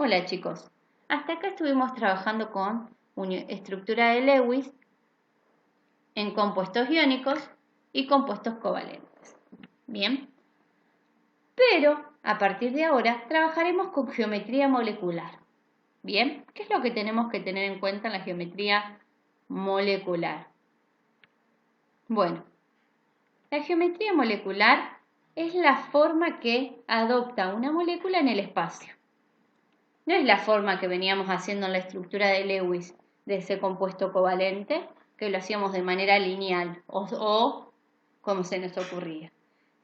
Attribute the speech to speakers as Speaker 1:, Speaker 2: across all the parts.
Speaker 1: Hola chicos, hasta acá estuvimos trabajando con estructura de Lewis en compuestos iónicos y compuestos covalentes. Bien, pero a partir de ahora trabajaremos con geometría molecular. Bien, ¿qué es lo que tenemos que tener en cuenta en la geometría molecular? Bueno, la geometría molecular es la forma que adopta una molécula en el espacio. No es la forma que veníamos haciendo en la estructura de Lewis de ese compuesto covalente, que lo hacíamos de manera lineal o como se nos ocurría,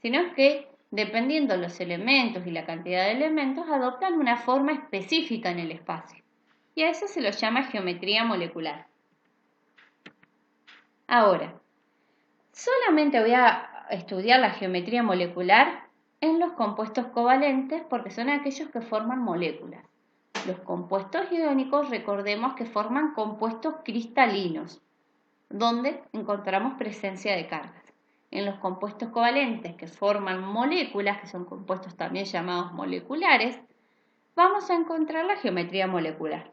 Speaker 1: sino que dependiendo los elementos y la cantidad de elementos adoptan una forma específica en el espacio. Y a eso se lo llama geometría molecular. Ahora, solamente voy a estudiar la geometría molecular en los compuestos covalentes porque son aquellos que forman moléculas. Los compuestos iónicos, recordemos que forman compuestos cristalinos, donde encontramos presencia de cargas. En los compuestos covalentes que forman moléculas, que son compuestos también llamados moleculares, vamos a encontrar la geometría molecular.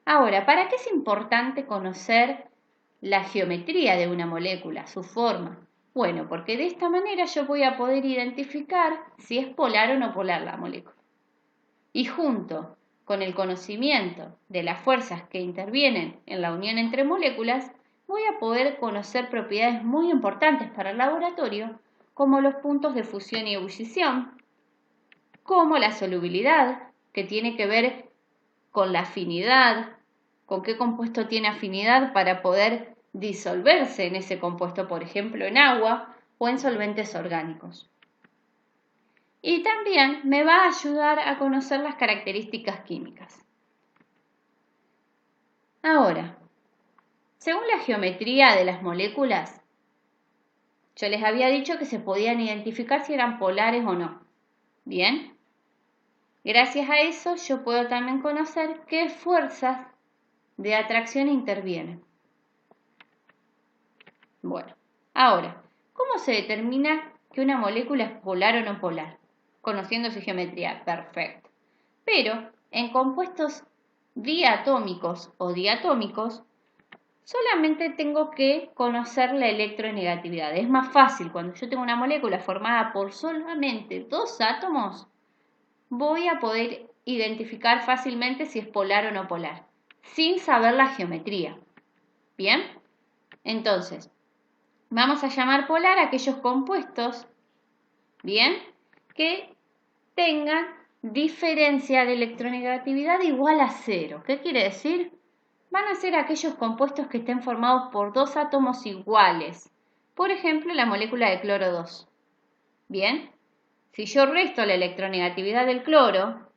Speaker 1: Ahora, ¿para qué es importante conocer la geometría de una molécula, su forma? Bueno, porque de esta manera yo voy a poder identificar si es polar o no polar la molécula. Y junto con el conocimiento de las fuerzas que intervienen en la unión entre moléculas, voy a poder conocer propiedades muy importantes para el laboratorio, como los puntos de fusión y ebullición, como la solubilidad, que tiene que ver con la afinidad, con qué compuesto tiene afinidad para poder disolverse en ese compuesto, por ejemplo, en agua o en solventes orgánicos. Y también me va a ayudar a conocer las características químicas. Ahora, según la geometría de las moléculas, yo les había dicho que se podían identificar si eran polares o no. Bien, gracias a eso yo puedo también conocer qué fuerzas de atracción intervienen. Bueno, ahora, ¿cómo se determina que una molécula es polar o no polar? Conociendo su geometría, perfecto. Pero en compuestos diatómicos o diatómicos, solamente tengo que conocer la electronegatividad. Es más fácil, cuando yo tengo una molécula formada por solamente dos átomos, voy a poder identificar fácilmente si es polar o no polar, sin saber la geometría. ¿Bien? Entonces, vamos a llamar polar a aquellos compuestos, ¿bien?, que tengan diferencia de electronegatividad igual a 0. ¿Qué quiere decir? Van a ser aquellos compuestos que estén formados por dos átomos iguales. Por ejemplo, la molécula de cloro 2. Bien, si yo resto la electronegatividad del cloro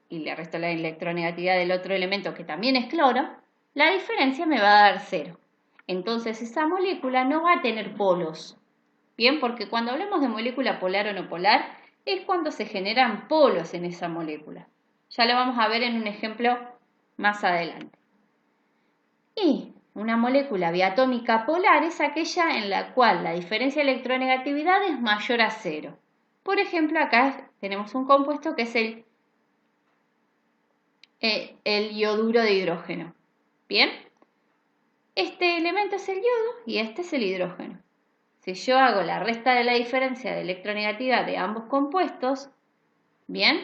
Speaker 1: y le resto la electronegatividad del otro elemento que también es cloro, la diferencia me va a dar 0. Entonces esa molécula no va a tener polos. Bien, porque cuando hablamos de molécula polar o no polar, es cuando se generan polos en esa molécula. Ya lo vamos a ver en un ejemplo más adelante. Y una molécula biatómica polar es aquella en la cual la diferencia de electronegatividad es mayor a 0. Por ejemplo, acá tenemos un compuesto que es el ioduro de hidrógeno. Bien, este elemento es el yodo y este es el hidrógeno. Si yo hago la resta de la diferencia de electronegatividad de ambos compuestos, bien,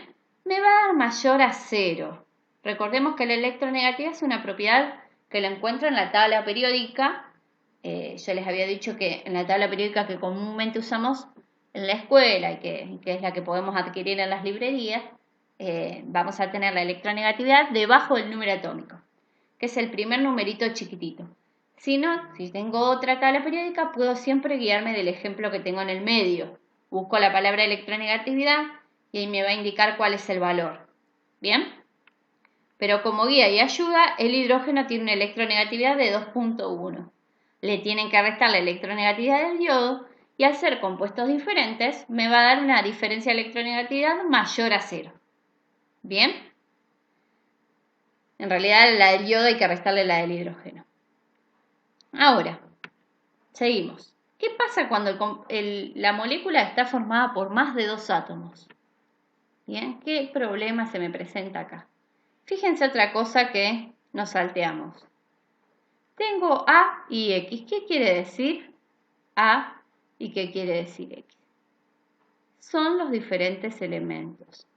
Speaker 1: me va a dar mayor a 0. Recordemos que la electronegatividad es una propiedad que la encuentro en la tabla periódica. Yo les había dicho que en la tabla periódica que comúnmente usamos en la escuela y que es la que podemos adquirir en las librerías, vamos a tener la electronegatividad debajo del número atómico, que es el primer numerito chiquitito. Si no, si tengo otra tabla periódica, puedo siempre guiarme del ejemplo que tengo en el medio. Busco la palabra electronegatividad y ahí me va a indicar cuál es el valor. ¿Bien? Pero como guía y ayuda, el hidrógeno tiene una electronegatividad de 2.1. Le tienen que restar la electronegatividad del yodo y al ser compuestos diferentes me va a dar una diferencia de electronegatividad mayor a 0. ¿Bien? En realidad la del yodo hay que restarle la del hidrógeno. Ahora, seguimos. ¿Qué pasa cuando la molécula está formada por más de dos átomos? Bien, ¿qué problema se me presenta acá? Fíjense otra cosa que nos salteamos. Tengo A y X. ¿Qué quiere decir A y qué quiere decir X? Son los diferentes elementos.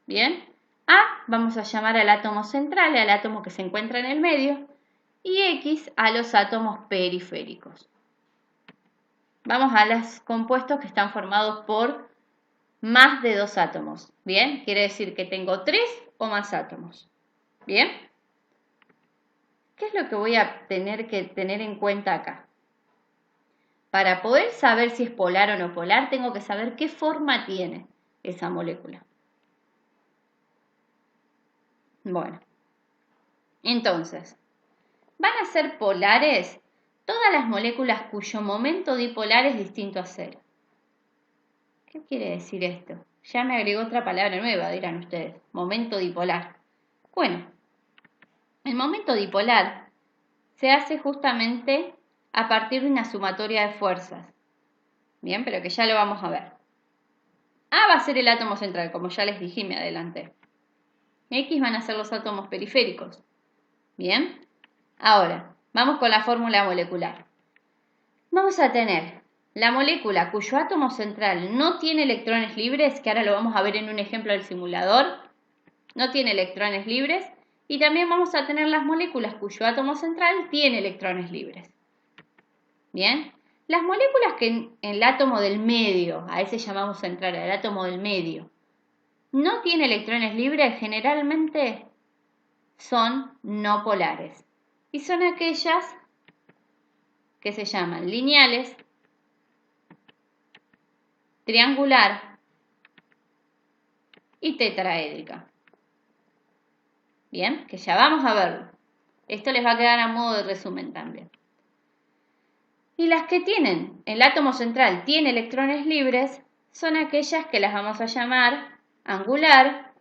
Speaker 1: Bien, A vamos a llamar al átomo central, al átomo que se encuentra en el medio, y X a los átomos periféricos. Vamos a los compuestos que están formados por más de 2 átomos. Bien, quiere decir que tengo 3 o más átomos. Bien, ¿qué es lo que voy a tener que tener en cuenta acá? Para poder saber si es polar o no polar, tengo que saber qué forma tiene esa molécula. Bueno, entonces, van a ser polares todas las moléculas cuyo momento dipolar es distinto a 0. ¿Qué quiere decir esto? Ya me agregó otra palabra nueva, dirán ustedes. Momento dipolar. Bueno, el momento dipolar se hace justamente a partir de una sumatoria de fuerzas. Bien, pero que ya lo vamos a ver. A va a ser el átomo central, como ya les dije y me adelanté. X van a ser los átomos periféricos. Bien, ahora vamos con la fórmula molecular. Vamos a tener la molécula cuyo átomo central no tiene electrones libres, que ahora lo vamos a ver en un ejemplo del simulador, no tiene electrones libres, y también vamos a tener las moléculas cuyo átomo central tiene electrones libres. Bien, las moléculas que en el átomo del medio, a ese llamamos central, el átomo del medio, no tiene electrones libres, generalmente son no polares. Y son aquellas que se llaman lineales, triangular y tetraédrica. Bien, que ya vamos a verlo. Esto les va a quedar a modo de resumen también. Y las que tienen, el átomo central tiene electrones libres, son aquellas que las vamos a llamar angular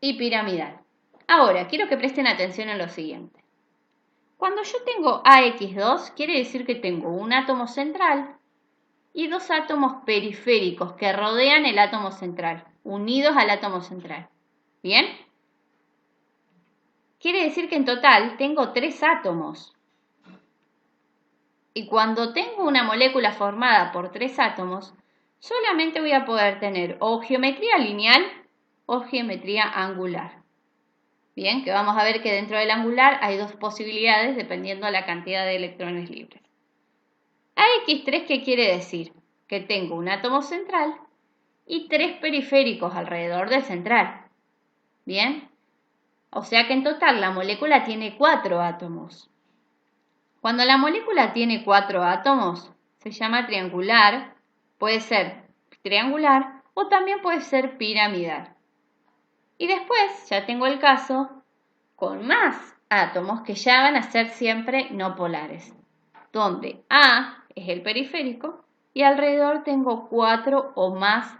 Speaker 1: y piramidal. Ahora, quiero que presten atención en lo siguiente. Cuando yo tengo AX2, quiere decir que tengo un átomo central y 2 átomos periféricos que rodean el átomo central, unidos al átomo central. ¿Bien? Quiere decir que en total tengo 3 átomos. Y cuando tengo una molécula formada por 3 átomos, solamente voy a poder tener o geometría lineal o geometría angular. Bien, que vamos a ver que dentro del angular hay 2 posibilidades dependiendo de la cantidad de electrones libres. AX3, ¿qué quiere decir? Que tengo un átomo central y 3 periféricos alrededor del central. Bien, o sea que en total la molécula tiene 4 átomos. Cuando la molécula tiene 4 átomos, se llama triangular, puede ser triangular o también puede ser piramidal. Y después ya tengo el caso con más átomos que ya van a ser siempre no polares, donde A es el periférico y alrededor tengo 4 o más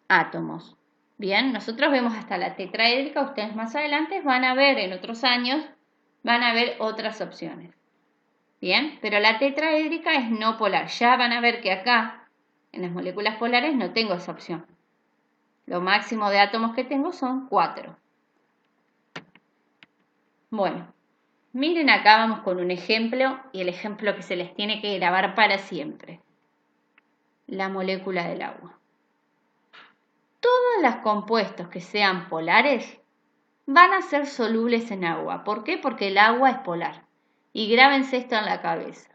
Speaker 1: átomos. Bien, nosotros vemos hasta la tetraédrica, ustedes más adelante van a ver en otros años, van a ver otras opciones. Bien, pero la tetraédrica es no polar. Ya van a ver que acá, en las moléculas polares, no tengo esa opción. Lo máximo de átomos que tengo son 4. Bueno, miren acá vamos con un ejemplo y el ejemplo que se les tiene que grabar para siempre. La molécula del agua. Todos los compuestos que sean polares van a ser solubles en agua. ¿Por qué? Porque el agua es polar. Y grábense esto en la cabeza.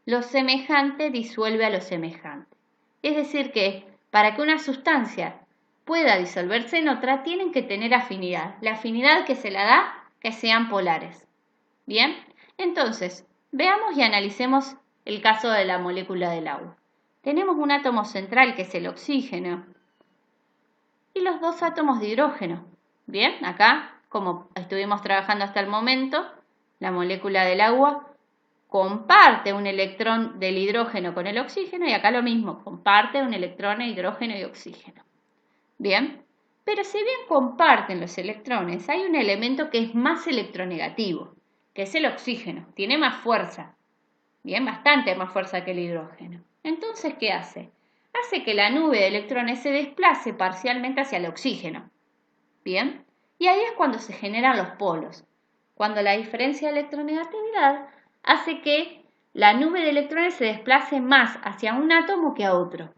Speaker 1: Lo semejante disuelve a lo semejante. Es decir que para que una sustancia pueda disolverse en otra, tienen que tener afinidad. La afinidad que se la da, que sean polares. Bien, entonces, veamos y analicemos el caso de la molécula del agua. Tenemos un átomo central que es el oxígeno y los 2 átomos de hidrógeno. Bien, acá, como estuvimos trabajando hasta el momento, la molécula del agua comparte un electrón del hidrógeno con el oxígeno y acá lo mismo, comparte un electrón de hidrógeno y oxígeno. Bien, pero si bien comparten los electrones, hay un elemento que es más electronegativo, que es el oxígeno, tiene más fuerza, bien, bastante más fuerza que el hidrógeno. Entonces, ¿qué hace? hace que la nube de electrones se desplace parcialmente hacia el oxígeno. ¿Bien? Y ahí es cuando se generan los polos, cuando la diferencia de electronegatividad hace que la nube de electrones se desplace más hacia un átomo que a otro.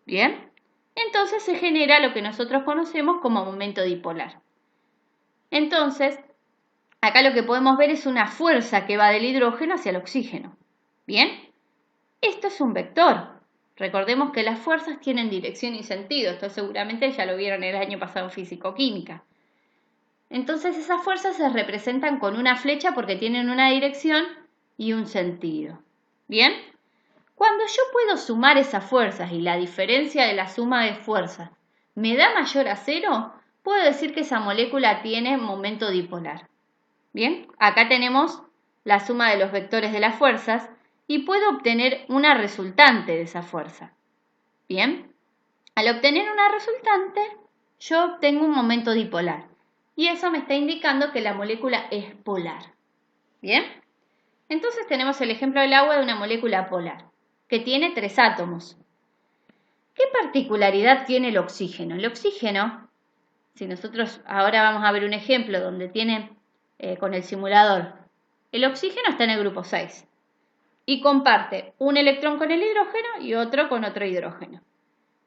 Speaker 1: ¿Bien? Entonces se genera lo que nosotros conocemos como momento dipolar. Entonces, acá lo que podemos ver es una fuerza que va del hidrógeno hacia el oxígeno. ¿Bien? Esto es un vector. Recordemos que las fuerzas tienen dirección y sentido. Esto seguramente ya lo vieron el año pasado en físico-química. Entonces esas fuerzas se representan con una flecha porque tienen una dirección y un sentido. ¿Bien? Cuando yo puedo sumar esas fuerzas y la diferencia de la suma de fuerzas me da mayor a cero, puedo decir que esa molécula tiene momento dipolar. Bien, acá tenemos la suma de los vectores de las fuerzas y puedo obtener una resultante de esa fuerza. Bien, al obtener una resultante, yo obtengo un momento dipolar y eso me está indicando que la molécula es polar. Bien, entonces tenemos el ejemplo del agua de una molécula polar que tiene 3 átomos. ¿Qué particularidad tiene el oxígeno? El oxígeno, si nosotros ahora vamos a ver un ejemplo donde tiene con el simulador, el oxígeno está en el grupo 6 y comparte un electrón con el hidrógeno y otro con otro hidrógeno.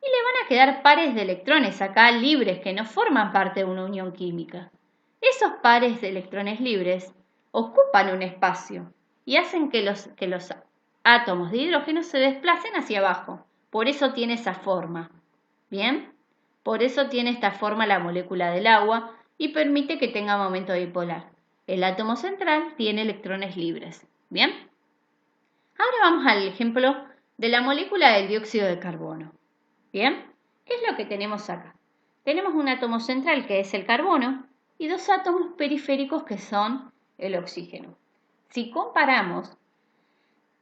Speaker 1: Y le van a quedar pares de electrones acá libres que no forman parte de una unión química. Esos pares de electrones libres ocupan un espacio y hacen que los átomos de hidrógeno se desplacen hacia abajo. Por eso tiene esa forma. ¿Bien? Por eso tiene esta forma la molécula del agua y permite que tenga momento dipolar. El átomo central tiene electrones libres. ¿Bien? Ahora vamos al ejemplo de la molécula del dióxido de carbono. ¿Bien? ¿Qué es lo que tenemos acá? Tenemos un átomo central que es el carbono y 2 átomos periféricos que son el oxígeno. Si comparamos,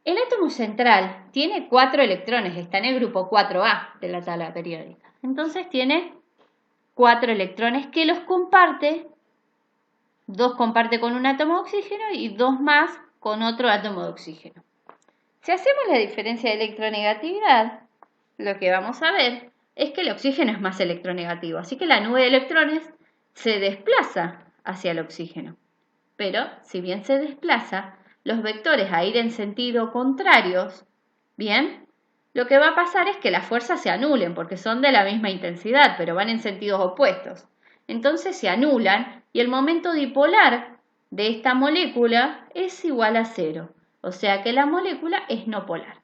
Speaker 1: el átomo central tiene 4 electrones, está en el grupo 4A de la tabla periódica. Entonces tiene 4 electrones que los comparte, 2 comparte con un átomo de oxígeno y 2 más con otro átomo de oxígeno. Si hacemos la diferencia de electronegatividad, lo que vamos a ver es que el oxígeno es más electronegativo, así que la nube de electrones se desplaza hacia el oxígeno. Pero, si bien se desplaza, los vectores a ir en sentido contrarios, bien, lo que va a pasar es que las fuerzas se anulen porque son de la misma intensidad, pero van en sentidos opuestos. Entonces se anulan y el momento dipolar de esta molécula es igual a 0, o sea que la molécula es no polar.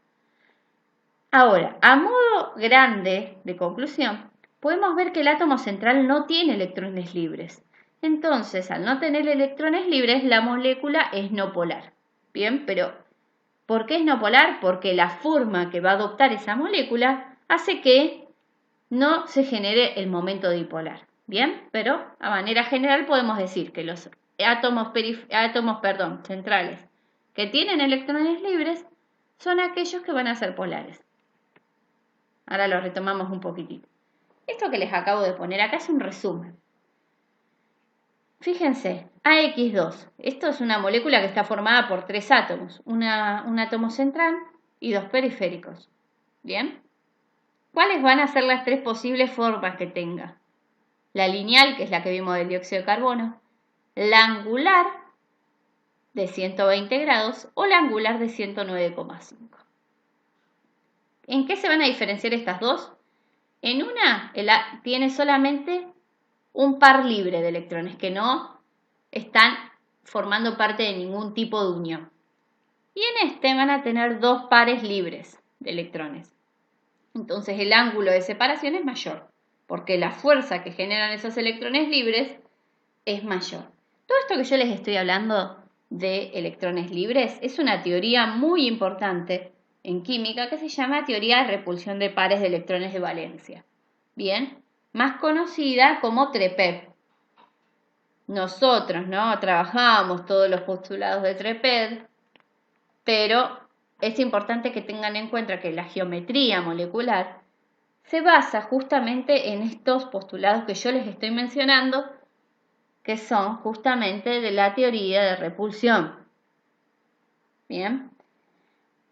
Speaker 1: Ahora, a modo grande de conclusión, podemos ver que el átomo central no tiene electrones libres. Entonces, al no tener electrones libres, la molécula es no polar. Bien, pero ¿por qué es no polar? Porque la forma que va a adoptar esa molécula hace que no se genere el momento dipolar. Bien, pero a manera general podemos decir que los átomos centrales que tienen electrones libres son aquellos que van a ser polares. Ahora lo retomamos un poquitito. Esto que les acabo de poner acá es un resumen. Fíjense, AX2. Esto es una molécula que está formada por 3 átomos, un átomo central y 2 periféricos. ¿Bien? ¿Cuáles van a ser las 3 posibles formas que tenga? La lineal, que es la que vimos del dióxido de carbono, la angular de 120 grados o la angular de 109,5. ¿En qué se van a diferenciar estas dos? En una tiene solamente un par libre de electrones que no están formando parte de ningún tipo de unión. Y en este van a tener 2 pares libres de electrones. Entonces el ángulo de separación es mayor, porque la fuerza que generan esos electrones libres es mayor. Todo esto que yo les estoy hablando de electrones libres es una teoría muy importante en química que se llama teoría de repulsión de pares de electrones de valencia. Bien, más conocida como TREPED. Nosotros, ¿no?, trabajamos todos los postulados de TREPED, pero es importante que tengan en cuenta que la geometría molecular se basa justamente en estos postulados que yo les estoy mencionando, que son justamente de la teoría de repulsión. Bien,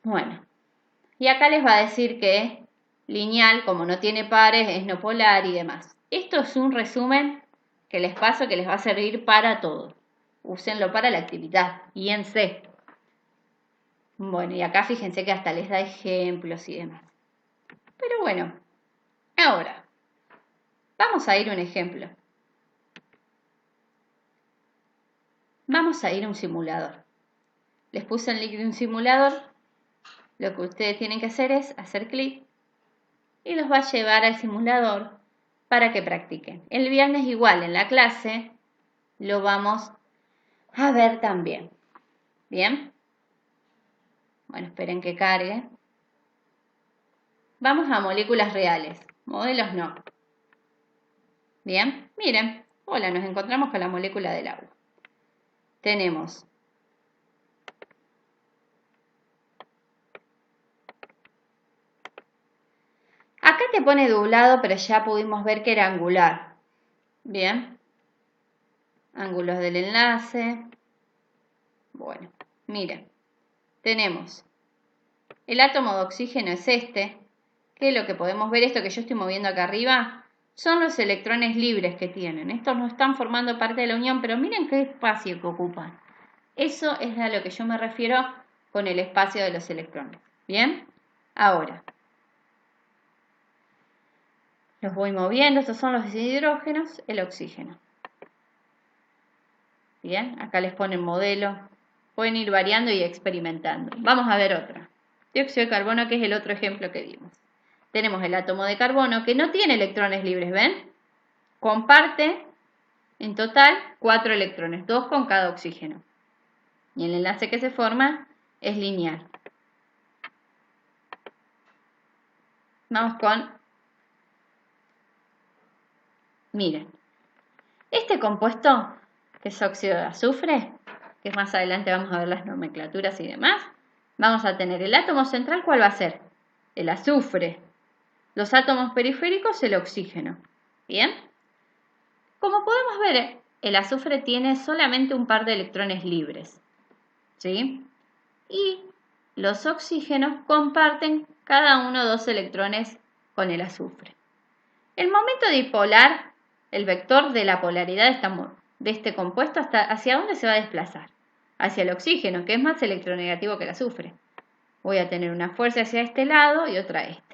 Speaker 1: bueno, y acá les va a decir que lineal, como no tiene pares, es no polar y demás. Esto es un resumen que les paso que les va a servir para todo. Úsenlo para la actividad, guíense. Bueno, y acá fíjense que hasta les da ejemplos y demás. Pero bueno, ahora, vamos a ir a un ejemplo. Vamos a ir a un simulador. Les puse el link de un simulador. Lo que ustedes tienen que hacer es hacer clic y los va a llevar al simulador para que practiquen. El viernes igual en la clase lo vamos a ver también. ¿Bien? Bueno, esperen que cargue. Vamos a moléculas reales, modelos no. Bien, miren, hola, nos encontramos con la molécula del agua. Tenemos acá te pone doblado, pero ya pudimos ver que era angular. Bien, ángulos del enlace. Bueno, miren, tenemos el átomo de oxígeno es este, que lo que podemos ver, esto que yo estoy moviendo acá arriba, son los electrones libres que tienen. Estos no están formando parte de la unión, pero miren qué espacio que ocupan. Eso es a lo que yo me refiero con el espacio de los electrones. ¿Bien? Ahora, los voy moviendo. Estos son los hidrógenos, el oxígeno. Bien, acá les ponen modelo. Pueden ir variando y experimentando. Vamos a ver otra. Dióxido de carbono, que es el otro ejemplo que vimos. Tenemos el átomo de carbono que no tiene electrones libres, ¿ven? Comparte en total 4 electrones, 2 con cada oxígeno. Y el enlace que se forma es lineal. Vamos con, miren, este compuesto, que es óxido de azufre, que más adelante vamos a ver las nomenclaturas y demás, vamos a tener el átomo central, ¿cuál va a ser? El azufre. Los átomos periféricos, el oxígeno. ¿Bien? Como podemos ver, el azufre tiene solamente un par de electrones libres. ¿Sí? Y los oxígenos comparten cada uno 2 electrones con el azufre. El momento dipolar, el vector de la polaridad de este compuesto, ¿hacia dónde se va a desplazar? Hacia el oxígeno, que es más electronegativo que el azufre. Voy a tener una fuerza hacia este lado y otra a este.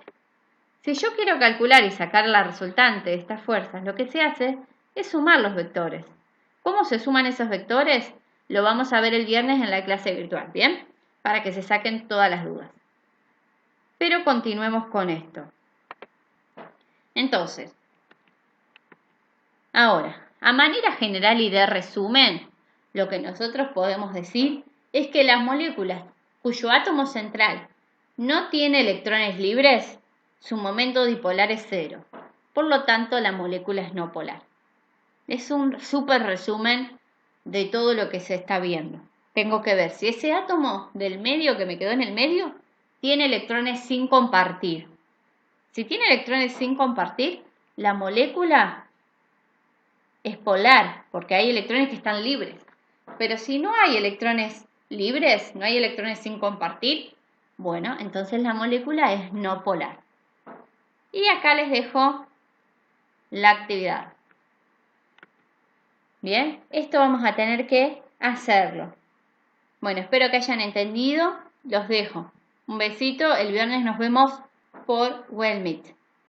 Speaker 1: Si yo quiero calcular y sacar la resultante de estas fuerzas, lo que se hace es sumar los vectores. ¿Cómo se suman esos vectores? Lo vamos a ver el viernes en la clase virtual, ¿bien? Para que se saquen todas las dudas. Pero continuemos con esto. Entonces, ahora, a manera general y de resumen, lo que nosotros podemos decir es que las moléculas cuyo átomo central no tiene electrones libres, su momento dipolar es 0. Por lo tanto, la molécula es no polar. Es un súper resumen de todo lo que se está viendo. Tengo que ver si ese átomo del medio que me quedó en el medio tiene electrones sin compartir. Si tiene electrones sin compartir, la molécula es polar, porque hay electrones que están libres. Pero si no hay electrones libres, no hay electrones sin compartir, bueno, entonces la molécula es no polar. Y acá les dejo la actividad. Bien, esto vamos a tener que hacerlo. Bueno, espero que hayan entendido. Los dejo. Un besito. El viernes nos vemos por Google Meet.